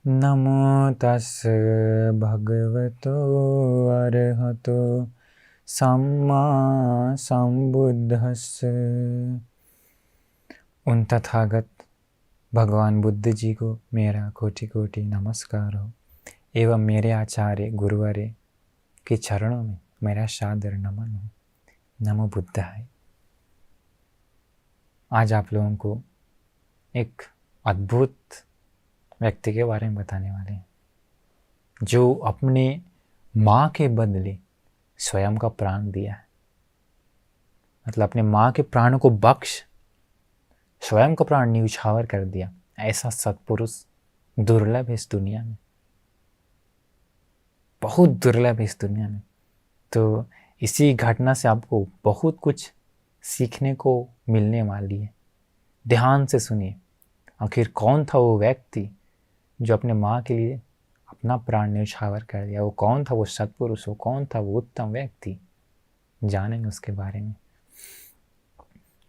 नमो तस् भगवतो अरहतो सम्मा संबुद्धस्स। उन तथागत भगवान बुद्ध जी को मेरा कोटि कोटि नमस्कार हो एवं मेरे आचार्य गुरुवर्य के चरणों में मेरा सादर नमन हो। नमो बुद्धाय। आज आप लोगों को एक अद्भुत व्यक्ति के बारे में बताने वाले हैं जो अपने माँ के बदले स्वयं का प्राण दिया है। मतलब अपने माँ के प्राणों को बख्श स्वयं का प्राण न्यौछावर कर दिया। ऐसा सत्पुरुष दुर्लभ है इस दुनिया में, बहुत दुर्लभ है इस दुनिया में। तो इसी घटना से आपको बहुत कुछ सीखने को मिलने वाली है। ध्यान से सुनिए, आखिर कौन था वो व्यक्ति जो अपने माँ के लिए अपना प्राण न्यौछावर कर दिया। वो कौन था वो सत्पुरुष, वो कौन था वो उत्तम व्यक्ति, जानेंगे उसके बारे में।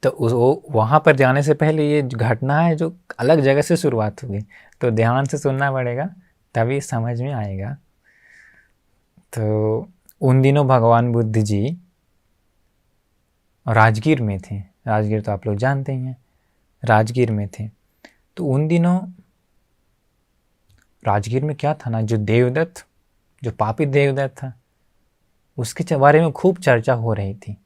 तो वो वहाँ पर जाने से पहले ये घटना है जो अलग जगह से शुरुआत होगी, तो ध्यान से सुनना पड़ेगा तभी समझ में आएगा। तो उन दिनों भगवान बुद्ध जी राजगीर में थे। राजगीर तो आप लोग जानते ही हैं, राजगीर में थे। तो उन दिनों राजगीर में क्या था ना, जो देवदत्त, जो पापी देवदत्त था, उसके बारे में खूब चर्चा हो रही थी।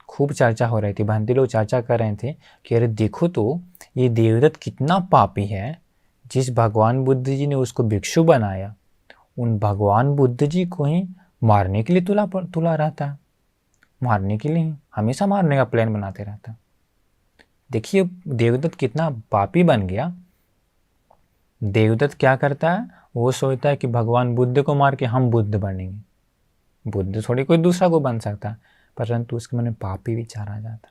खूब चर्चा हो रही थी। भंती लोग चर्चा कर रहे थे कि अरे देखो तो ये देवदत्त कितना पापी है, जिस भगवान बुद्ध जी ने उसको भिक्षु बनाया, उन भगवान बुद्ध जी को ही मारने के लिए तुला रहता है। मारने के लिए ही हमेशा मारने का प्लान बनाते रहता। देखिए देवदत्त कितना पापी बन गया। देवदत्त क्या करता है, वो सोचता है कि भगवान बुद्ध को मार के हम बुद्ध बनेंगे। बुद्ध थोड़ी कोई दूसरा को बन सकता है, परंतु उसके मन में पापी विचार आ जाता।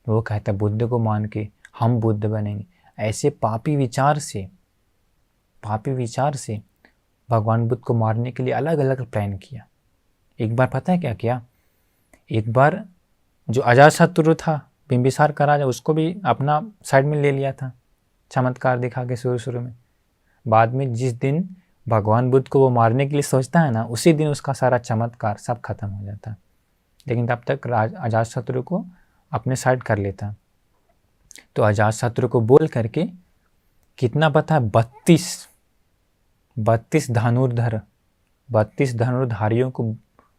वो कहता बुद्ध को मान के हम बुद्ध बनेंगे। ऐसे पापी विचार से भगवान बुद्ध को मारने के लिए अलग अलग प्लान किया। एक बार पता है क्या किया, एक बार जो अजातशत्रु था, बिंबिसार का राजा, उसको भी अपना साइड में ले लिया था, चमत्कार दिखा के शुरू में। बाद में जिस दिन भगवान बुद्ध को वो मारने के लिए सोचता है ना, उसी दिन उसका सारा चमत्कार सब खत्म हो जाता। लेकिन तब तक अजातशत्रु को अपने साइड कर लेता। तो अजातशत्रु को बोल करके कितना पता है, 32 धनुर्धारियों को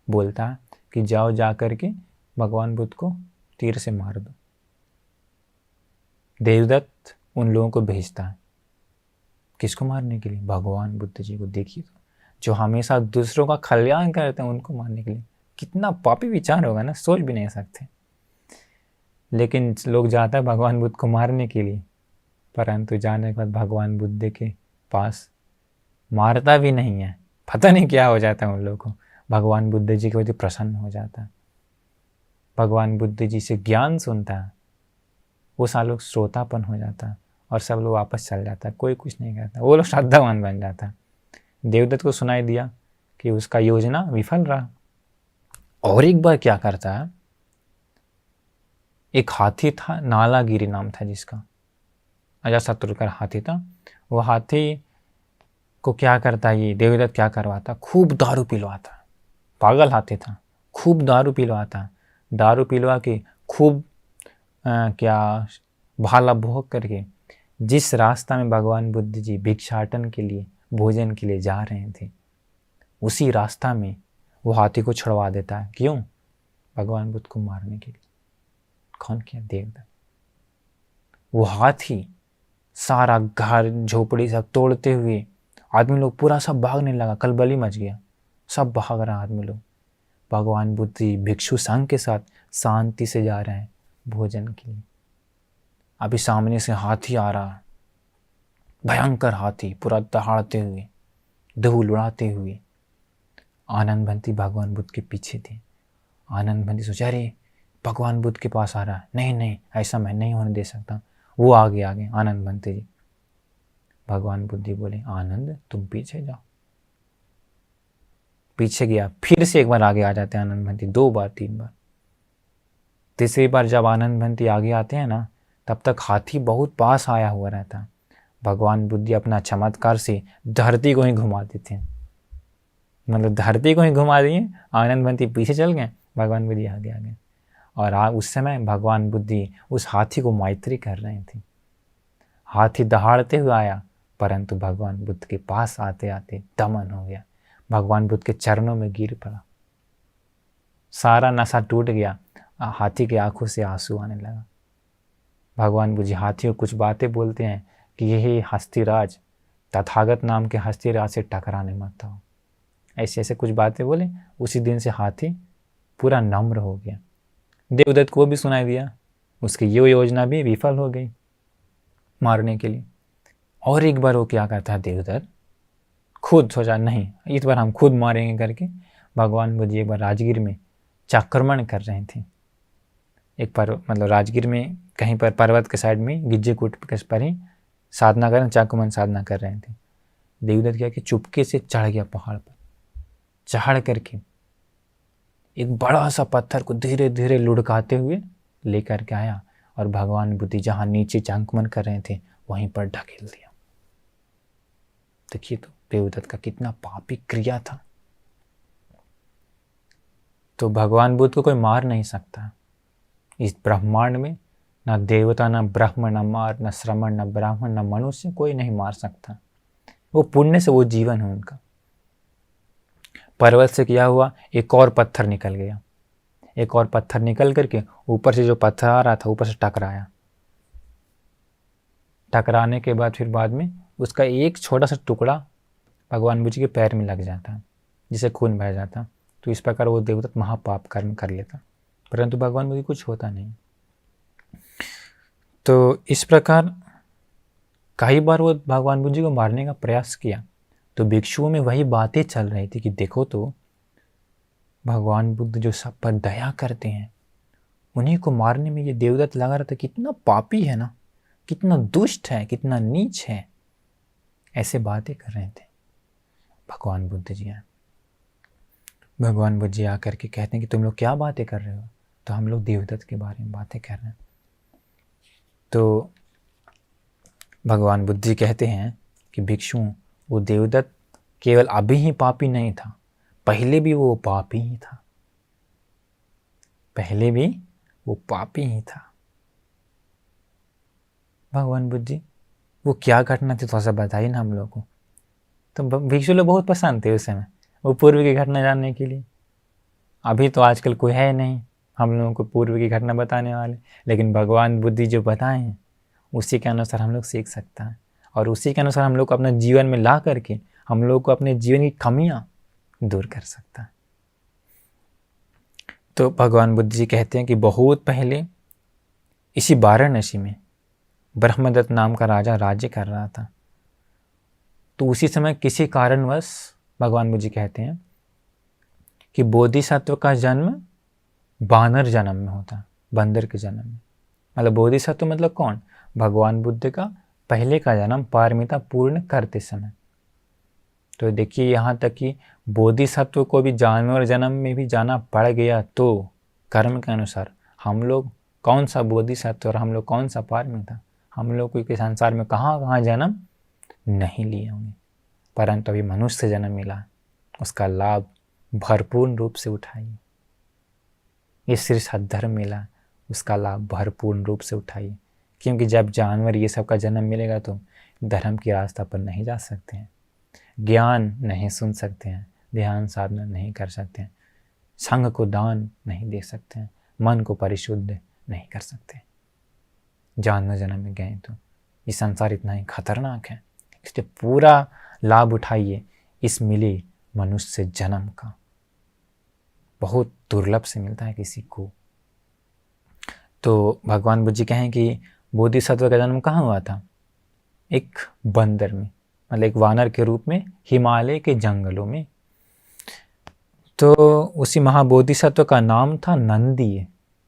बोलता है कि जाओ जा करके भगवान बुद्ध को तीर से मार दो। देवदत्त उन लोगों को भेजता है, किसको मारने के लिए? भगवान बुद्ध जी को। देखिए तो जो हमेशा दूसरों का कल्याण करते हैं उनको मारने के लिए। कितना पापी विचार होगा ना, सोच भी नहीं सकते। लेकिन लोग जाता है भगवान बुद्ध को मारने के लिए, परंतु जाने के बाद भगवान बुद्ध के पास मारता भी नहीं है। पता नहीं क्या हो जाता है उन लोगों को। भगवान बुद्ध जी के वजह प्रसन्न हो जाता है, भगवान बुद्ध जी से ज्ञान सुनता है, वो सारे लोग श्रोतापन हो जाता है और सब लोग वापस चल जाता है। कोई कुछ नहीं कहता, वो लोग श्रद्धावान बन जाता है। देवदत्त को सुनाई दिया कि उसका योजना विफल रहा। और एक बार क्या करता है, एक हाथी था, नालागिरी नाम था जिसका, अजातशत्रु का हाथी था। वो हाथी को क्या करता है, ये देवदत्त क्या करवाता, खूब दारू पिलवाता। पागल हाथी था, खूब दारू पिलवाता। दारू पिलवा के खूब क्या भाला भोग करके जिस रास्ता में भगवान बुद्ध जी भिक्षाटन के लिए, भोजन के लिए जा रहे थे, उसी रास्ता में वो हाथी को छुड़वा देता है। क्यों? भगवान बुद्ध को मारने के लिए। कौन किया? देवदत्त। वो हाथी सारा घर झोपड़ी सब तोड़ते हुए, आदमी लोग पूरा सब भागने लगा, कलबली मच गया, सब भाग रहा आदमी लोग। भगवान बुद्ध जी भिक्षु संघ के साथ शांति से जा रहे हैं भोजन के लिए। अभी सामने से हाथी आ रहा, भयंकर हाथी, पूरा दहाड़ते हुए, धूल उड़ाते हुए। आनंद भंती भगवान बुद्ध के पीछे थे। आनंद भंती सोचा अरे भगवान बुद्ध के पास आ रहा है, नहीं ऐसा मैं नहीं होने दे सकता। वो आगे आनंद भंती जी। भगवान बुद्ध जी बोले आनंद तुम पीछे जाओ। पीछे गया, फिर से एक बार आगे आ जाते हैं आनंद भंती, 2 बार 3 बार। तीसरी बार जब आनंद भंती आगे आते हैं ना, तब तक हाथी बहुत पास आया हुआ रहता। भगवान बुद्ध अपना चमत्कार से धरती को ही घुमा देते हैं, मतलब धरती को ही घुमा दिए। आनंदवंती पीछे चल गए, भगवान बुद्ध आगे आ गए। और उस समय भगवान बुद्ध उस हाथी को मैत्री कर रहे थे। हाथी दहाड़ते हुए आया, परंतु भगवान बुद्ध के पास आते आते दमन हो गया, भगवान बुद्ध के चरणों में गिर पड़ा। सारा नशा टूट गया, हाथी की आंखों से आंसू आने लगा। भगवान बुद्ध हाथी को कुछ बातें बोलते हैं कि यही हस्तिराज, तथागत नाम के हस्तिराज से टकराने मत आओ। ऐसे ऐसे कुछ बातें बोले। उसी दिन से हाथी पूरा नम्र हो गया। देवदत्त को भी सुनाई दिया, उसकी ये योजना भी विफल हो गई मारने के लिए। और एक बार वो क्या करता है, देवदत्त खुद सोचा नहीं इस बार हम खुद मारेंगे करके भगवान बुद्ध एक बार राजगीर में चाक्रमण कर रहे थे। एक पर मतलब राजगीर में कहीं पर पर्वत के साइड में गिज्जेकूट पर ही साधना कर चाक्रमण साधना कर रहे थे। देवदत्त क्या कि चुपके से चढ़ गया पहाड़ पर, चढ़ करके एक बड़ा सा पत्थर को धीरे धीरे लुढ़काते हुए लेकर के आया और भगवान बुद्ध जहाँ नीचे चाक्रमण कर रहे थे वहीं पर ढकेल दिया। देखिए तो देवदत्त का कितना पापी क्रिया था। तो भगवान बुद्ध को कोई मार नहीं सकता। इस ब्रह्मांड में न देवता, न ब्रह्म, न मार, न श्रमण, न ब्राह्मण, न मनुष्य, कोई नहीं मार सकता। वो पुण्य से वो जीवन है उनका। पर्वत से क्या हुआ, एक और पत्थर निकल गया। एक और पत्थर निकल करके ऊपर से जो पत्थर आ रहा था ऊपर से टकराया। टकराने के बाद फिर बाद में उसका एक छोटा सा टुकड़ा भगवान बुद्ध के पैर में लग जाता, जिसे खून बह जाता। तो इस प्रकार वो देवदत्त महापाप कर्म कर लेता, परंतु भगवान बुद्ध कुछ होता नहीं। तो इस प्रकार कई बार वो भगवान बुद्ध को मारने का प्रयास किया। तो भिक्षुओं में वही बातें चल रही थी कि देखो तो भगवान बुद्ध जो सब पर दया करते हैं, उन्हीं को मारने में ये देवदत्त लगा रहा था। कितना पापी है ना, कितना दुष्ट है, कितना नीच है। ऐसे बातें कर रहे थे भगवान बुद्ध जी। भगवान बुद्ध जी आकर के कहते हैं कि तुम लोग क्या बातें कर रहे हो। तो हम लोग देवदत्त के बारे में बातें कर रहे हैं। तो भगवान बुद्ध जी कहते हैं कि भिक्षुओं, वो देवदत्त केवल अभी ही पापी नहीं था, पहले भी वो पापी ही था। पहले भी वो पापी ही था। भगवान बुद्ध जी वो क्या घटना थी, थोड़ा सा बताइए ना हम लोग को। तो भिक्षु लोग बहुत पसंद थे उस समय वो पूर्व की घटना जानने के लिए। अभी तो आजकल कोई है नहीं हम लोगों को पूर्व की घटना बताने वाले, लेकिन भगवान बुद्ध जो बताए हैं उसी के अनुसार हम लोग सीख सकता है, और उसी के अनुसार हम लोग को अपने जीवन में ला करके हम लोग को अपने जीवन की कमियां दूर कर सकता है। तो भगवान बुद्ध जी कहते हैं कि बहुत पहले इसी वाराणसी में ब्रह्मदत्त नाम का राजा राज्य कर रहा था। तो उसी समय किसी कारणवश भगवान बुद्ध जी कहते हैं कि बोधिसत्व का जन्म बानर जन्म में होता, बंदर के जन्म में। मतलब बोधिसत्व मतलब कौन, भगवान बुद्ध का पहले का जन्म पारमिता पूर्ण करते समय। तो देखिए यहाँ तक कि बोधिसत्व को भी जानवर जन्म में भी जाना पड़ गया, तो कर्म के अनुसार हम लोग कौन सा बोधिसत्व और हम लोग कौन सा पारमिता, हम लोग को संसार में कहाँ कहाँ जन्म नहीं लिए होंगे, परंतु अभी मनुष्य जन्म मिला, उसका लाभ भरपूर्ण रूप से उठाइए। ये सिर्फ सद्धर्म मिला, उसका लाभ भरपूर्ण रूप से उठाइए। क्योंकि जब जानवर ये सब का जन्म मिलेगा तो धर्म की रास्ता पर नहीं जा सकते हैं, ज्ञान नहीं सुन सकते हैं, ध्यान साधना नहीं कर सकते हैं, संघ को दान नहीं दे सकते हैं, मन को परिशुद्ध नहीं कर सकते। जानवर जन्म में गए तो ये संसार इतना ही खतरनाक है, इसलिए पूरा लाभ उठाइए इस मिले मनुष्य जन्म का। बहुत दुर्लभ से मिलता है किसी को। तो भगवान बुद्ध जी कहें कि बोधिसत्व का जन्म कहाँ हुआ था, एक बंदर में, मतलब एक वानर के रूप में हिमालय के जंगलों में। तो उसी महाबोधिसत्व का नाम था नंदी।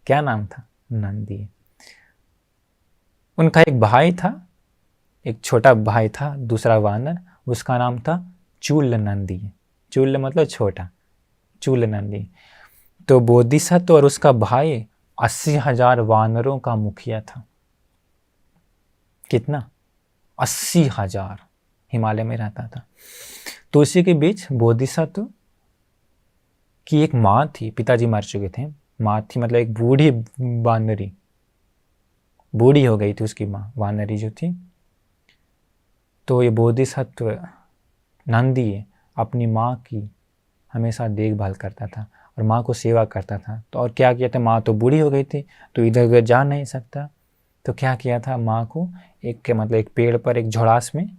क्या नाम था, नंदी। उनका एक भाई था, एक छोटा भाई था दूसरा वानर, उसका नाम था चूल नंदी। चूल मतलब छोटा, चूल नंदी। तो बोधिसत्व और उसका भाई 80,000 वानरों का मुखिया था। कितना, 80,000 हिमालय में रहता था। तो इसी के बीच बोधिसत्व की एक माँ थी, पिताजी मर चुके थे, माँ थी मतलब एक बूढ़ी वानरी, बूढ़ी हो गई थी उसकी माँ वानरी जो थी। तो ये बोधिसत्व नंदी अपनी माँ की हमेशा देखभाल करता था और माँ को सेवा करता था। तो और क्या किया था, माँ तो बूढ़ी हो गई थी तो इधर उधर जा नहीं सकता, तो क्या किया था, माँ को एक पेड़ पर, एक झोड़ास में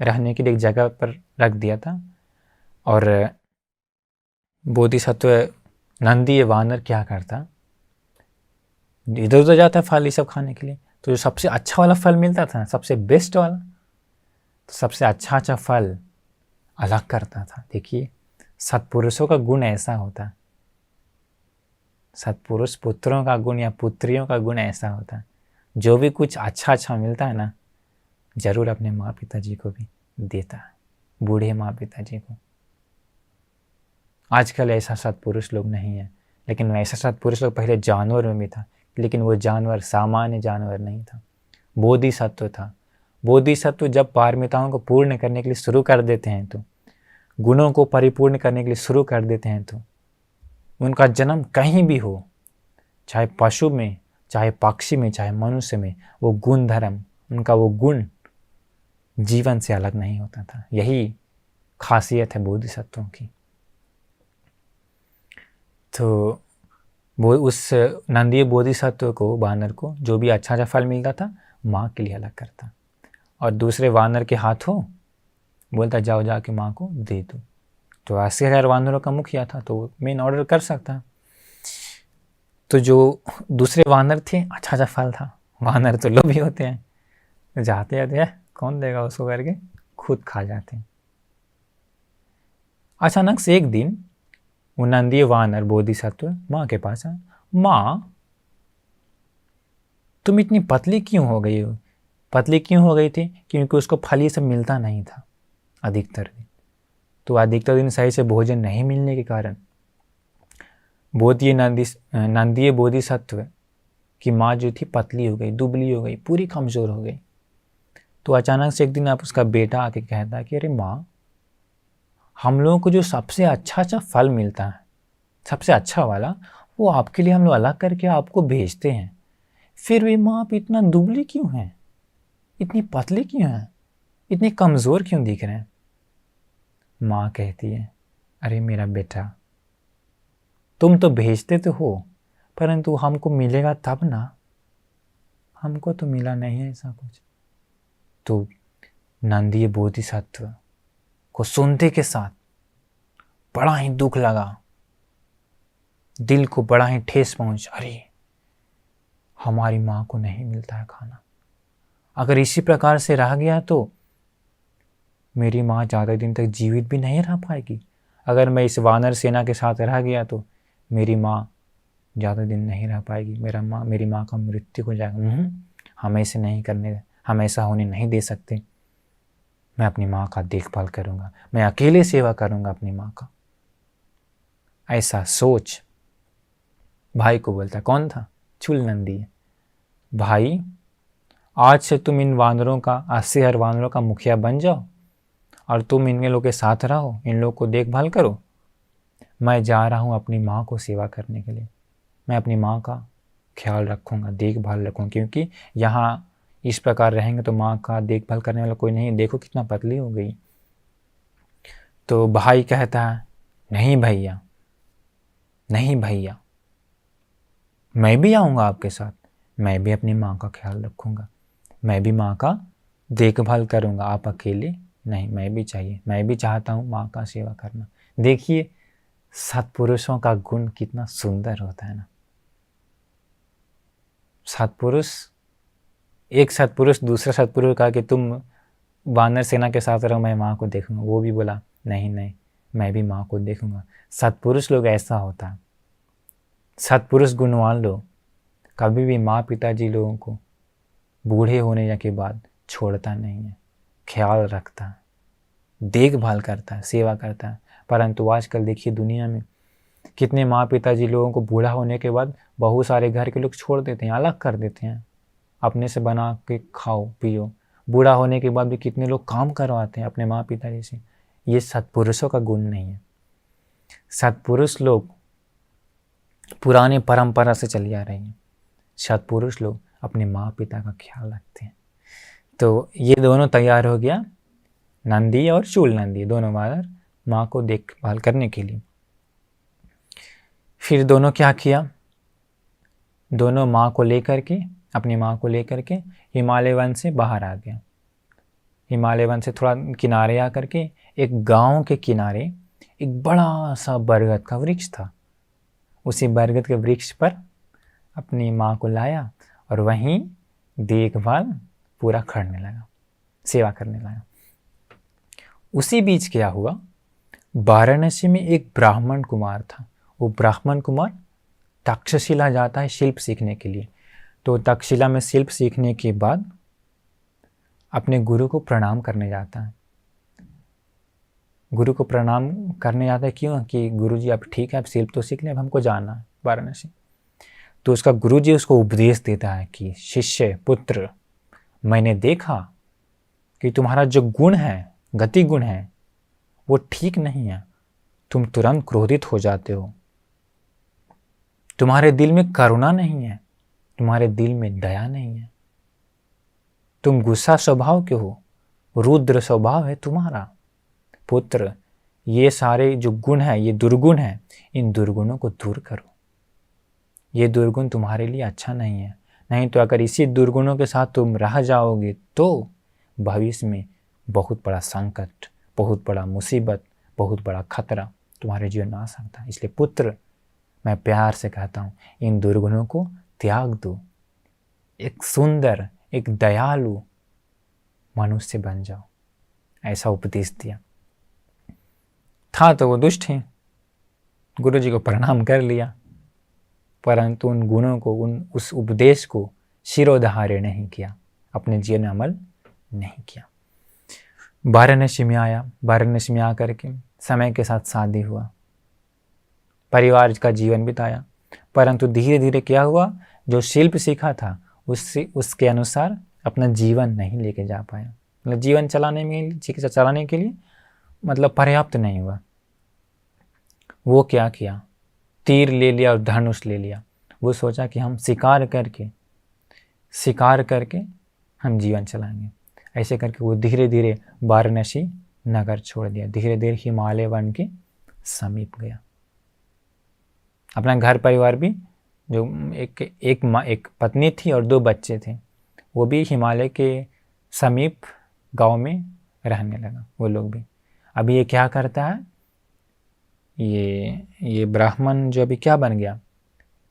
रहने के लिए एक जगह पर रख दिया था। और बोधिसत्व नंदी वानर क्या करता, इधर उधर जाता फल ये सब खाने के लिए, तो जो सबसे अच्छा वाला फल मिलता था, सबसे बेस्ट वाला, तो सबसे अच्छा फल अलग करता था। देखिए सत्पुरुषों का गुण ऐसा होता, सत्पुरुष पुत्रों का गुण या पुत्रियों का गुण ऐसा होता, जो भी कुछ अच्छा मिलता है ना, जरूर अपने माँ पिताजी को भी देता है, बूढ़े माँ पिताजी को। आजकल ऐसा सत्पुरुष लोग नहीं है, लेकिन ऐसा सत्पुरुष लोग पहले जानवर में भी था, लेकिन वो जानवर सामान्य जानवर नहीं था, बोधिसत्व था। बोधिसत्व जब पारमिताओं को पूर्ण करने के लिए शुरू कर देते हैं, तो गुणों को परिपूर्ण करने के लिए शुरू कर देते हैं, तो उनका जन्म कहीं भी हो, चाहे पशु में, चाहे पक्षी में, चाहे मनुष्य में, वो गुण धर्म, उनका वो गुण जीवन से अलग नहीं होता था। यही खासियत है बोधिसत्वों की। तो वो उस नंदीय बोधिसत्व को, वानर को, जो भी अच्छा फल मिलता था माँ के लिए अलग करता और दूसरे वानर के हाथों बोलता जाओ जाके माँ को दे दो। तो 80,000 वानरों का मुखिया था, तो मेन ऑर्डर कर सकता। तो जो दूसरे वानर थे, अच्छा फल था, वानर तो लोभी होते हैं, जाते जाते हैं कौन देगा उसको करके खुद खा जाते हैं। अचानक से एक दिन वो नंदीय वानर बोधिसत्व माँ के पास आया, माँ तुम इतनी पतली क्यों हो गई हो? पतली क्यों हो गई थी? क्योंकि उसको फल ये सब मिलता नहीं था अधिकतर दिन, तो अधिकतर दिन सही से भोजन नहीं मिलने के कारण नंदीय बोधिसत्व की माँ जो थी पतली हो गई, दुबली हो गई, पूरी कमज़ोर हो गई। तो अचानक से एक दिन आप उसका बेटा आके कहता है कि अरे माँ, हम लोगों को जो सबसे अच्छा फल मिलता है, सबसे अच्छा वाला, वो आपके लिए हम लोग अलग करके आपको भेजते हैं, फिर भी माँ आप इतना दुबली क्यों हैं, इतनी पतली क्यों हैं, इतनी कमज़ोर क्यों दिख रहे हैं? माँ कहती है, अरे मेरा बेटा, तुम तो भेजते तो हो, परंतु हमको मिलेगा तब ना, हमको तो मिला नहीं है ऐसा कुछ। तो नंदीय बोधिसत्व को सुनते के साथ बड़ा ही दुख लगा, दिल को बड़ा ही ठेस पहुंचा। अरे हमारी माँ को नहीं मिलता है खाना, अगर इसी प्रकार से रह गया तो मेरी माँ ज़्यादा दिन तक जीवित भी नहीं रह पाएगी। अगर मैं इस वानर सेना के साथ रह गया तो मेरी माँ ज़्यादा दिन नहीं रह पाएगी, मेरी माँ का मृत्यु हो जाएगा। हम ऐसे नहीं करने, हम ऐसा होने नहीं दे सकते। मैं अपनी माँ का देखभाल करूँगा, मैं अकेले सेवा करूँगा अपनी माँ का। ऐसा सोच भाई को बोलता। कौन था? चुल नंदी। भाई आज से तुम इन वानरों का, 80,000 वानरों का मुखिया बन जाओ और तुम इन लोगों के साथ रहो, इन लोगों को देखभाल करो। मैं जा रहा हूँ अपनी माँ को सेवा करने के लिए, मैं अपनी माँ का ख्याल रखूँगा, देखभाल रखूँगा, क्योंकि यहाँ इस प्रकार रहेंगे तो माँ का देखभाल करने वाला कोई नहीं, देखो कितना पतली हो गई। तो भाई कहता है, नहीं भैया, नहीं भैया, मैं भी आऊँगा आपके साथ, मैं भी अपनी माँ का ख्याल रखूँगा, मैं भी माँ का देखभाल करूँगा, आप अकेले नहीं, मैं भी चाहिए, मैं भी चाहता हूँ माँ का सेवा करना। देखिए सत्पुरुषों का गुण कितना सुंदर होता है ना। सत्पुरुष, एक सत्पुरुष दूसरा सत्पुरुष कहा कि तुम वानर सेना के साथ रहो, मैं माँ को देखूंगा, वो भी बोला नहीं नहीं, मैं भी माँ को देखूंगा। सत्पुरुष लोग ऐसा होता है, सत्पुरुष गुणवान लोग कभी भी माँ पिताजी लोगों को बूढ़े होने के बाद छोड़ता नहीं है, ख्याल रखता है, देखभाल करता है, सेवा करता है। परंतु आजकल देखिए दुनिया में कितने माँ पिताजी लोगों को बूढ़ा होने के बाद बहुत सारे घर के लोग छोड़ देते हैं, अलग कर देते हैं, अपने से बना के खाओ पियो, बूढ़ा होने के बाद भी कितने लोग काम करवाते हैं अपने माँ पिता जैसे। ये सत्पुरुषों का गुण नहीं है। सत्पुरुष लोग पुरानी परंपरा से चली आ रही हैं। सत्पुरुष लोग अपने माँ पिता का ख्याल रखते हैं। तो ये दोनों तैयार हो गया, नंदी और चूल नंदी दोनों बाहर माँ को देखभाल करने के लिए। फिर दोनों क्या किया, दोनों माँ को लेकर के, अपनी माँ को लेकर के हिमालय वन से बाहर आ गया। हिमालय वन से थोड़ा किनारे आकर के एक गांव के किनारे एक बड़ा सा बरगद का वृक्ष था। उसी बरगद के वृक्ष पर अपनी माँ को लाया और वहीं देखभाल पूरा करने लगा, सेवा करने लगा। उसी बीच क्या हुआ, वाराणसी में एक ब्राह्मण कुमार था। वो ब्राह्मण कुमार तक्षशिला जाता है शिल्प सीखने के लिए। तो तक्षशिला में शिल्प सीखने के बाद अपने गुरु को प्रणाम करने जाता है। गुरु को प्रणाम करने जाता है, क्यों कि गुरुजी अब ठीक है, अब शिल्प तो सीख लें, अब हमको जाना है वाराणसी। तो उसका गुरुजी उसको उपदेश देता है कि शिष्य पुत्र, मैंने देखा कि तुम्हारा जो गुण है, गति गुण है, वो ठीक नहीं है। तुम तुरंत क्रोधित हो जाते हो, तुम्हारे दिल में करुणा नहीं है, तुम्हारे दिल में दया नहीं है, तुम गुस्सा स्वभाव के हो, रुद्र स्वभाव है तुम्हारा। पुत्र, ये सारे जो गुण है, ये दुर्गुण है, इन दुर्गुणों को दूर करो। ये दुर्गुण तुम्हारे लिए अच्छा नहीं है। नहीं तो अगर इसी दुर्गुणों के साथ तुम रह जाओगे तो भविष्य में बहुत बड़ा संकट, बहुत बड़ा मुसीबत, बहुत बड़ा खतरा तुम्हारे जीवन में आ सकता है। इसलिए पुत्र, मैं प्यार से कहता हूँ, इन दुर्गुणों को त्याग दो, एक सुंदर, एक दयालु मनुष्य बन जाओ। ऐसा उपदेश दिया था। तो वो दुष्ट हैं, गुरु जी को प्रणाम कर लिया, परंतु उन गुणों को, उस उपदेश को शिरोधार्य नहीं किया, अपने जीवन में अमल नहीं किया। वाराणसी में आया, वाराणसी में आकर के समय के साथ शादी हुआ, परिवार का जीवन बिताया। परंतु धीरे धीरे क्या हुआ, जो शिल्प सीखा था उसके अनुसार अपना जीवन नहीं लेके जा पाया। मतलब जीवन चलाने के लिए मतलब पर्याप्त नहीं हुआ। वो क्या किया, तीर ले लिया और धनुष ले लिया। वो सोचा कि हम शिकार करके हम जीवन चलाएंगे। ऐसे करके वो धीरे धीरे वाराणसी नगर छोड़ दिया, धीरे धीरे हिमालय वन के समीप गया। अपना घर परिवार भी, जो एक पत्नी थी और 2 बच्चे थे, वो भी हिमालय के समीप गांव में रहने लगा वो लोग भी। अभी ये क्या करता है, ये ब्राह्मण जो अभी क्या बन गया,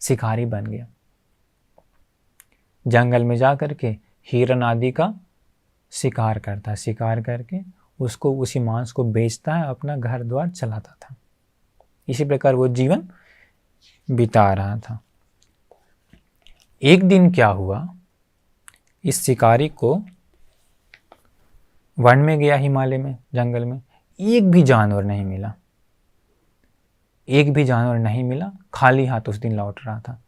शिकारी बन गया। जंगल में जा कर के हिरण आदि का शिकार करता है, शिकार करके उसको, उसी मांस को बेचता है, अपना घर द्वार चलाता था। इसी प्रकार वो जीवन बिता रहा था। एक दिन क्या हुआ, इस शिकारी को वन में गया, हिमालय में, जंगल में, एक भी जानवर नहीं मिला, एक भी जानवर नहीं मिला। खाली हाथ उस दिन लौट रहा था।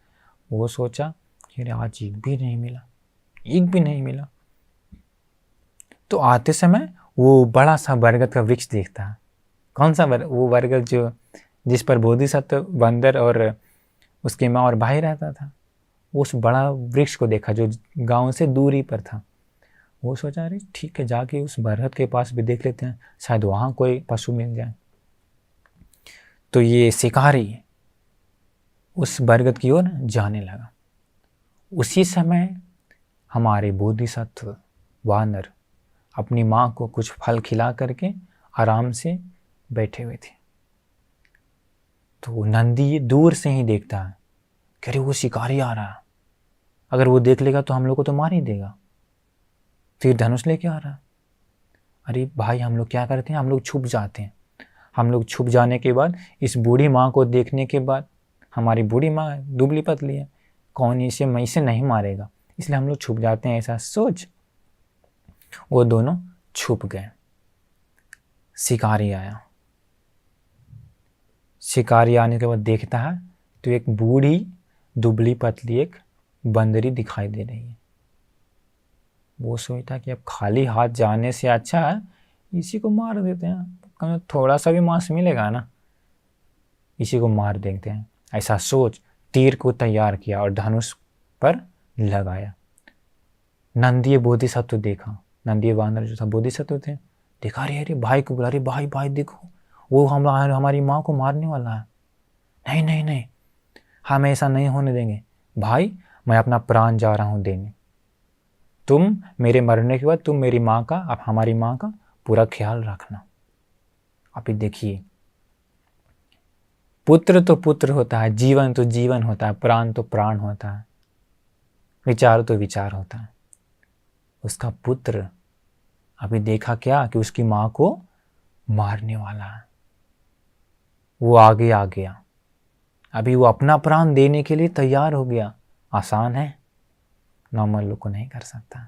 वो सोचा कि आज एक भी नहीं मिला, एक भी नहीं मिला। तो आते समय वो बड़ा सा बरगद का वृक्ष देखता है। कौन सा वो बरगद जो जिस पर बोधिसत्व बंदर और उसकी माँ और भाई रहता था। उस बड़ा वृक्ष को देखा जो गांव से दूरी पर था। वो सोचा, अरे ठीक है, जाके उस बरगद के पास भी देख लेते हैं, शायद वहाँ कोई पशु मिल जाए। तो ये शिकारी उस बरगद की ओर जाने लगा। उसी समय हमारे बोधिसत्व वानर अपनी माँ को कुछ फल खिला करके आराम से बैठे हुए थे। तो नंदी दूर से ही देखता है कि अरे वो शिकारी आ रहा है, अगर वो देख लेगा तो हम लोग को तो मार ही देगा। फिर धनुष लेके आ रहा है। अरे भाई, हम लोग क्या करते हैं, हम लोग छुप जाते हैं। हम लोग छुप जाने के बाद इस बूढ़ी माँ को देखने के बाद, हमारी बूढ़ी माँ दुबली पतली है, कौन इसे नहीं मारेगा, इसलिए हम लोग छुप जाते हैं। ऐसा सोच वो दोनों छुप गए। शिकारी आया। शिकारी आने के बाद देखता है तो एक बूढ़ी दुबली पतली एक बंदरी दिखाई दे रही है। वो सोचता कि अब खाली हाथ जाने से अच्छा है इसी को मार देते हैं, कम थोड़ा सा भी मांस मिलेगा ना, इसी को मार देते हैं। ऐसा सोच तीर को तैयार किया और धनुष पर लगाया। नंदीय बोधिसत्व देखा, नंदीय वानर जो था बोधिसत्व थे, देखा अरे अरे भाई को बुला, अरे भाई भाई देखो वो हमारी माँ को मारने वाला है। नहीं नहीं नहीं, हम ऐसा नहीं होने देंगे भाई, मैं अपना प्राण जा रहा हूं देने, तुम मेरे मरने के बाद तुम मेरी माँ का, अब हमारी माँ का पूरा ख्याल रखना। अभी देखिए, पुत्र तो पुत्र होता है, जीवन तो जीवन होता है, प्राण तो प्राण होता है, विचार तो विचार होता है। उसका पुत्र अभी देखा क्या कि उसकी माँ को मारने वाला है, वो आगे आ गया, अभी वो अपना प्राण देने के लिए तैयार हो गया। आसान है? नॉर्मल लोग को नहीं कर सकता,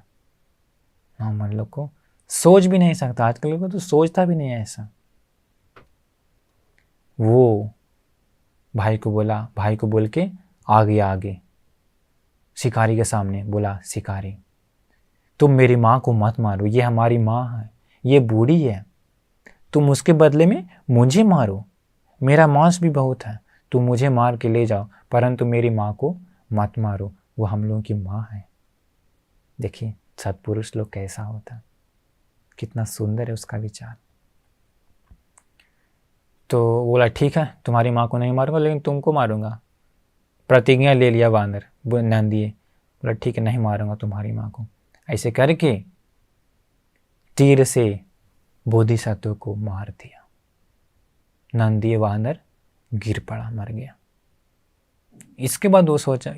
नॉर्मल लोग को सोच भी नहीं सकता, आजकल लोग तो सोचता भी नहीं है ऐसा। वो भाई को बोला, भाई को बोल के आगे शिकारी के सामने बोला, शिकारी तुम मेरी माँ को मत मारो, ये हमारी माँ है, ये बूढ़ी है, तुम उसके बदले में मुझे मारो, मेरा मांस भी बहुत है, तुम मुझे मार के ले जाओ, परंतु मेरी माँ को मत मारो, वो हम लोगों की माँ है। देखिए सत्पुरुष लोग कैसा होता है, कितना सुंदर है उसका विचार। तो बोला ठीक है तुम्हारी माँ को नहीं मारूंगा लेकिन तुमको मारूंगा, प्रतिज्ञा ले लिया वानर नंदी। बोला ठीक है नहीं मारूंगा तुम्हारी माँ को। ऐसे करके तीर से बोधिसत्व को मार दिया। नंदी वानर गिर पड़ा, मर गया। इसके बाद वो सोचा,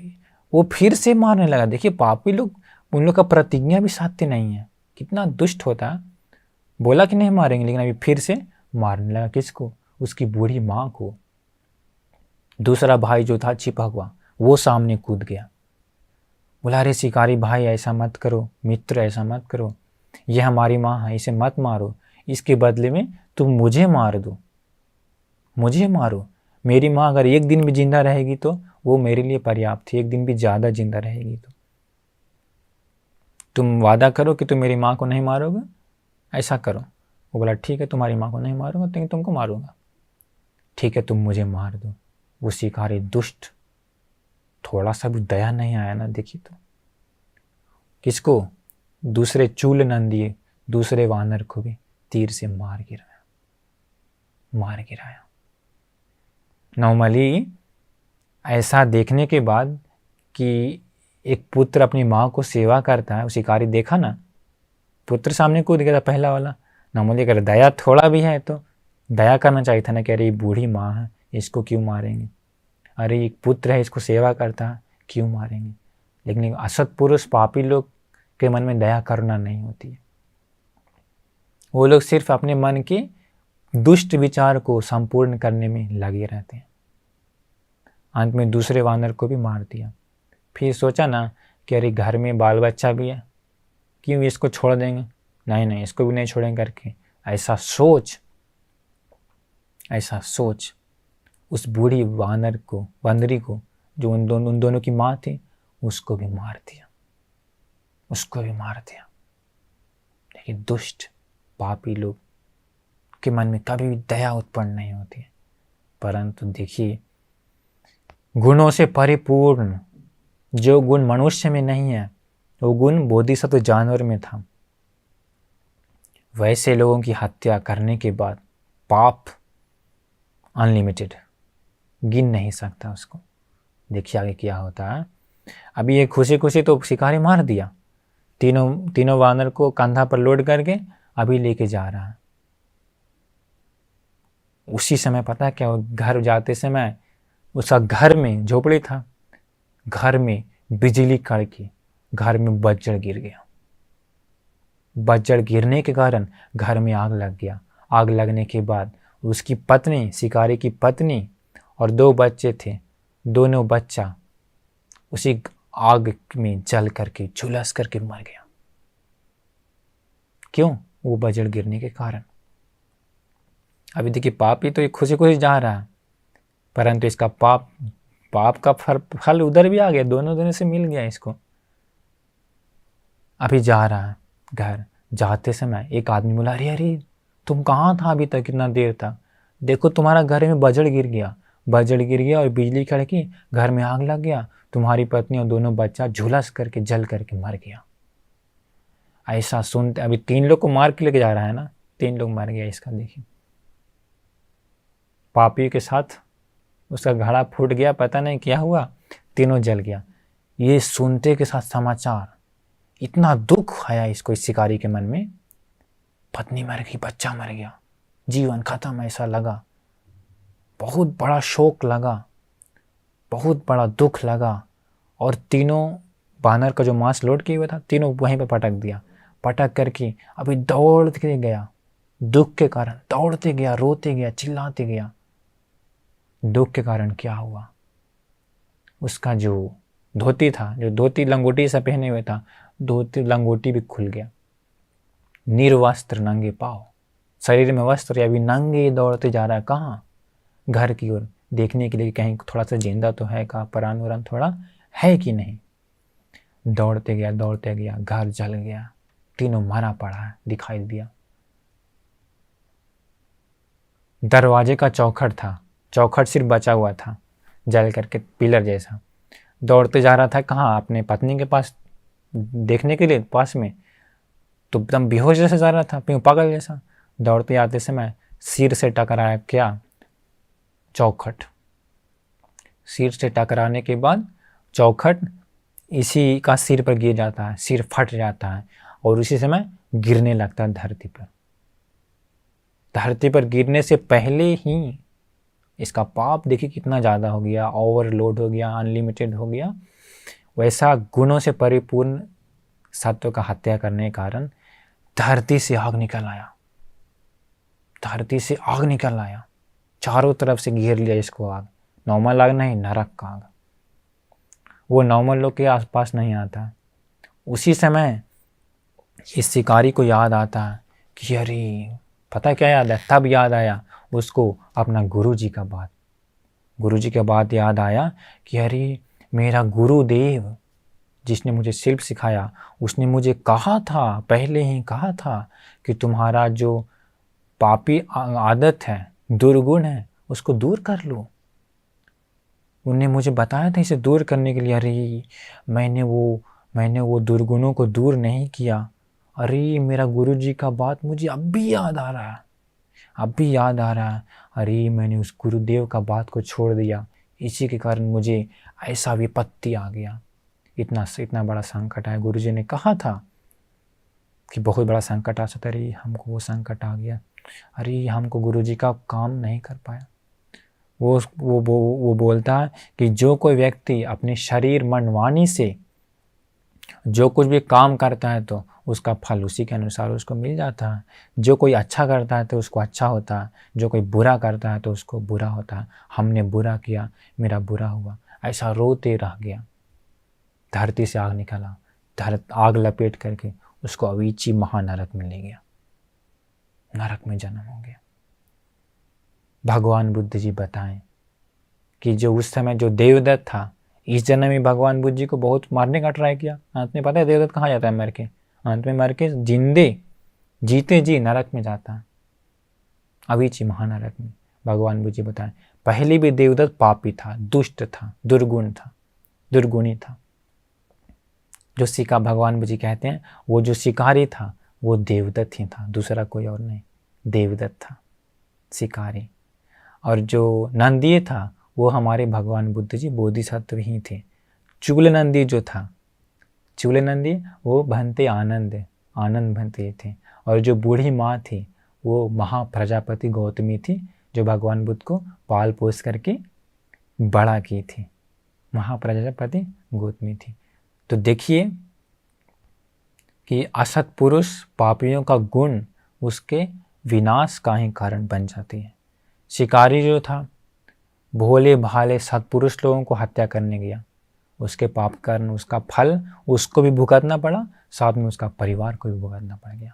वो फिर से मारने लगा। देखिए पापी लोग, उन लोग का प्रतिज्ञा भी साध्य नहीं है, कितना दुष्ट होता है। बोला कि नहीं मारेंगे लेकिन अभी फिर से मारने लगा। किसको? उसकी बूढ़ी माँ को। दूसरा भाई जो था छिपा हुआ वो सामने कूद गया, बोला अरे शिकारी भाई ऐसा मत करो, मित्र ऐसा मत करो, ये हमारी माँ है, इसे मत मारो, इसके बदले में तुम मुझे मार दो, मुझे मारो। मेरी माँ अगर एक दिन भी जिंदा रहेगी तो वो मेरे लिए पर्याप्त है, एक दिन भी ज़्यादा जिंदा रहेगी तो तुम वादा करो कि तुम मेरी माँ को नहीं मारोगे, ऐसा करो। वो बोला ठीक है तुम्हारी माँ को नहीं मारूंगा लेकिन तुमको मारूंगा, ठीक है तुम मुझे मार दो। वो शिकारी दुष्ट, थोड़ा सा भी दया नहीं आया ना। देखिए तो किसको? दूसरे चूल नंदी, दूसरे वानर को भी तीर से मार गिराया। नॉर्मली ऐसा देखने के बाद कि एक पुत्र अपनी माँ को सेवा करता है, वो शिकारी देखा ना, पुत्र सामने कूद गया था पहला वाला। नॉर्मली अगर दया थोड़ा भी है तो दया करना चाहिए था ना कि अरे ये बूढ़ी माँ है इसको क्यों मारेंगे, अरे एक पुत्र है इसको सेवा करता है क्यों मारेंगे। लेकिन असत पुरुष पापी लोग के मन में दया करना नहीं होती है, वो लोग सिर्फ अपने मन के दुष्ट विचार को संपूर्ण करने में लगे रहते हैं। अंत में दूसरे वानर को भी मार दिया। फिर सोचा ना कि अरे घर में बाल बच्चा भी है, क्यों इसको छोड़ देंगे, नहीं इसको भी नहीं छोड़ेंगे करके ऐसा सोच उस बूढ़ी वानरी को जो उन दोनों की माँ थी उसको भी मार दिया। देखिए दुष्ट पापी लोग के मन में कभी भी दया उत्पन्न नहीं होती है, परंतु देखिए गुणों से परिपूर्ण जो गुण मनुष्य में नहीं है वो गुण बोधिसत्व जानवर में था। वैसे लोगों की हत्या करने के बाद पाप अनलिमिटेड, गिन नहीं सकता उसको। देखिए आगे क्या होता है। अभी ये खुशी तो शिकारी मार दिया, तीनों वानर को कंधा पर लोड करके अभी लेके जा रहा है। उसी समय पता है क्या, घर जाते समय उसका घर में झोपड़ी था, घर में बिजली कड़की, घर में बज्जर गिर गया। बज्जर गिरने के कारण घर में आग लग गया। आग लगने के बाद उसकी पत्नी, शिकारी की पत्नी और 2 बच्चे थे, दोनों बच्चा उसी आग में जल करके झुलस करके मर गया। क्यों? वो बज्जर गिरने के कारण। अभी देखिए पापी तो ये खुशी जा रहा है, परंतु इसका पाप का फल उधर भी आ गया, दोनों से मिल गया इसको। अभी जा रहा है घर। जाते समय एक आदमी बोला, अरे अरे तुम कहाँ था अभी तक, कितना देर तक? देखो तुम्हारा घर में बजड़ गिर गया, बजड़ गिर गया और बिजली कड़की, घर में आग लग गया, तुम्हारी पत्नी और दोनों बच्चा झुलस करके जल करके मर गया। ऐसा सुनते, अभी 3 लोग को मार के लेके जा रहा है ना, 3 लोग मर गया। इसका देखिए, पापी के साथ उसका घड़ा फूट गया, पता नहीं क्या हुआ, तीनों जल गया। ये सुनते के साथ समाचार, इतना दुख आया इसको, इस शिकारी के मन में। पत्नी मर गई, बच्चा मर गया, जीवन खत्म, ऐसा लगा। बहुत बड़ा शोक लगा, बहुत बड़ा दुख लगा। और तीनों बानर का जो मांस लोड किया हुआ था, तीनों वहीं पर पटक दिया। पटक करके अभी दौड़ते गया, दुख के कारण दौड़ते गया, रोते गया, चिल्लाते गया। दुख के कारण क्या हुआ, उसका जो धोती था, जो धोती लंगोटी सा पहने हुए था, धोती लंगोटी भी खुल गया। निर्वस्त्र नंगे पाँव, शरीर में वस्त्र या भी नंगे दौड़ते जा रहा है। कहाँ? घर की ओर, देखने के लिए कहीं थोड़ा सा जिंदा तो है, कहाँ प्राण वरान थोड़ा है कि नहीं। दौड़ते गया, घर जल गया, तीनों मरा पड़ा है, दिखाई दिया। दरवाजे का चौखट था, चौखट सिर्फ बचा हुआ था, जल करके पिलर जैसा। दौड़ते जा रहा था कहाँ? अपने पत्नी के पास देखने के लिए, पास में। तो एकदम बेहोश जैसे जा रहा था, पागल जैसा। दौड़ते आते समय सिर से टकराया क्या? चौखट। सिर से टकराने के बाद चौखट इसी का सिर पर गिर जाता है, सिर फट जाता है और उसी समय गिरने लगता है धरती पर। धरती पर गिरने से पहले ही इसका पाप देखिए कितना ज़्यादा हो गया, ओवरलोड हो गया, अनलिमिटेड हो गया। वैसा गुणों से परिपूर्ण सत्व का हत्या करने के कारण धरती से आग निकल आया, धरती से आग निकल आया, चारों तरफ से घेर लिया इसको आग। नॉर्मल आग नहीं, नरक का आग। वो नॉर्मल लोग के आसपास नहीं आता। उसी समय इस शिकारी को याद आता है कि अरे पता क्या याद है? तब याद आया उसको अपना गुरुजी का बात, गुरुजी के बात याद आया कि अरे मेरा गुरुदेव जिसने मुझे शिल्प सिखाया, उसने मुझे कहा था, पहले ही कहा था कि तुम्हारा जो पापी आदत है, दुर्गुण है, उसको दूर कर लो। उन्हें मुझे बताया था इसे दूर करने के लिए। अरे मैंने वो दुर्गुणों को दूर नहीं किया। अरे मेरा गुरुजी का बात मुझे अब भी याद आ रहा है, अब भी याद आ रहा है। अरे मैंने उस गुरुदेव का बात को छोड़ दिया, इसी के कारण मुझे ऐसा विपत्ति आ गया, इतना बड़ा संकट आया। गुरुजी ने कहा था कि बहुत बड़ा संकट आ सकता है। अरे हमको वो संकट आ गया, अरे हमको गुरुजी का काम नहीं कर पाया। वो बोलता है कि जो कोई व्यक्ति अपने शरीर मन वाणी से जो कुछ भी काम करता है तो उसका फल उसी के अनुसार उसको मिल जाता है। जो कोई अच्छा करता है तो उसको अच्छा होता है, जो कोई बुरा करता है तो उसको बुरा होता है। हमने बुरा किया, मेरा बुरा हुआ, ऐसा रोते रह गया। धरती से आग निकला, आग लपेट करके उसको अवीची महानरक में ले गया, नरक में जन्म हो गया। भगवान बुद्ध जी बताएं कि जो उस समय जो देवदत्त था, इस जन्म में भगवान बुद्ध जी को बहुत मारने का ट्राई किया। अंत में पता है देवदत्त कहाँ जाता है मर के? अंत में मर के जीते जी नरक में जाता है, अवीची महानरक में। भगवान बुद्ध जी बताएं पहले भी देवदत्त पापी था, दुष्ट था, दुर्गुणी था। जो भगवान बुद्ध जी कहते हैं वो जो शिकारी था वो देवदत्त ही था, दूसरा कोई और नहीं, देवदत्त था शिकारी। और जो नंदी था वो हमारे भगवान बुद्ध जी बोधिसत्व ही थे। चुगल नंदी जो था, चुगल नंदी वो भंते आनंद भंते थे। और जो बूढ़ी माँ थी वो महाप्रजापति गौतमी थी, जो भगवान बुद्ध को पाल पोस करके बड़ा की थी, महाप्रजापति गौतमी थी। तो देखिए कि असत पुरुष पापियों का गुण उसके विनाश का ही कारण बन जाती है। शिकारी जो था भोले भाले सत्पुरुष लोगों को हत्या करने गया, उसके पाप कारण उसका फल उसको भी भुगतना पड़ा, साथ में उसका परिवार को भी भुगतना पड़ गया,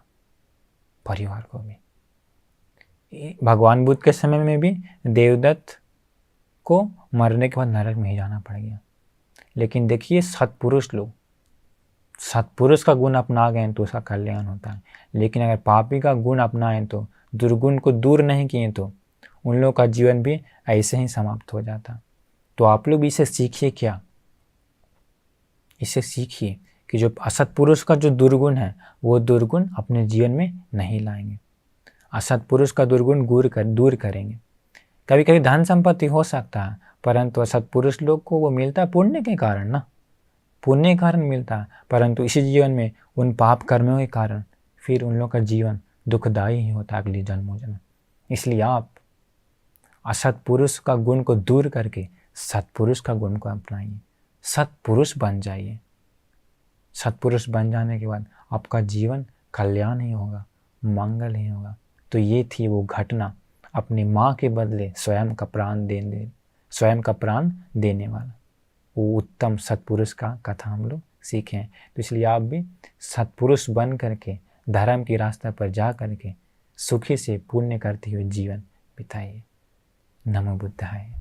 परिवार को भी। भगवान बुद्ध के समय में भी देवदत्त को मरने के बाद नरक में ही जाना पड़ गया। लेकिन देखिए सत्पुरुष का गुण अपना गए तो उसका कल्याण होता है, लेकिन अगर पापी का गुण अपनाएं तो, दुर्गुण को दूर नहीं किए तो उन लोगों का जीवन भी ऐसे ही समाप्त हो जाता। तो आप लोग इसे सीखिए क्या, इसे सीखिए कि जो असत्पुरुष का जो दुर्गुण है वो दुर्गुण अपने जीवन में नहीं लाएंगे, असत्पुरुष का दुर्गुण दूर करेंगे। कभी कभी धन संपत्ति हो सकता है, परंतु असत्पुरुष लोग को वो मिलता है पुण्य के कारण ना, पुण्य के कारण मिलता है, परंतु इसी जीवन में उन पाप कर्मों के कारण फिर उन लोग का जीवन दुखदायी ही होता है अगली जन्मों में। इसलिए आप असत्पुरुष का गुण को दूर करके सत्पुरुष का गुण को अपनाइए, सत्पुरुष बन जाइए। सत्पुरुष बन जाने के बाद आपका जीवन कल्याण ही होगा, मंगल ही होगा। तो ये थी वो घटना, अपनी माँ के बदले स्वयं का प्राण देने वाला वो उत्तम सत्पुरुष का कथा हम लोग सीखें। तो इसलिए आप भी सत्पुरुष बन करके धर्म के रास्ते पर जा करके सुखी से पुण्य करते हुए जीवन बिताइए। नमो बुद्धाय।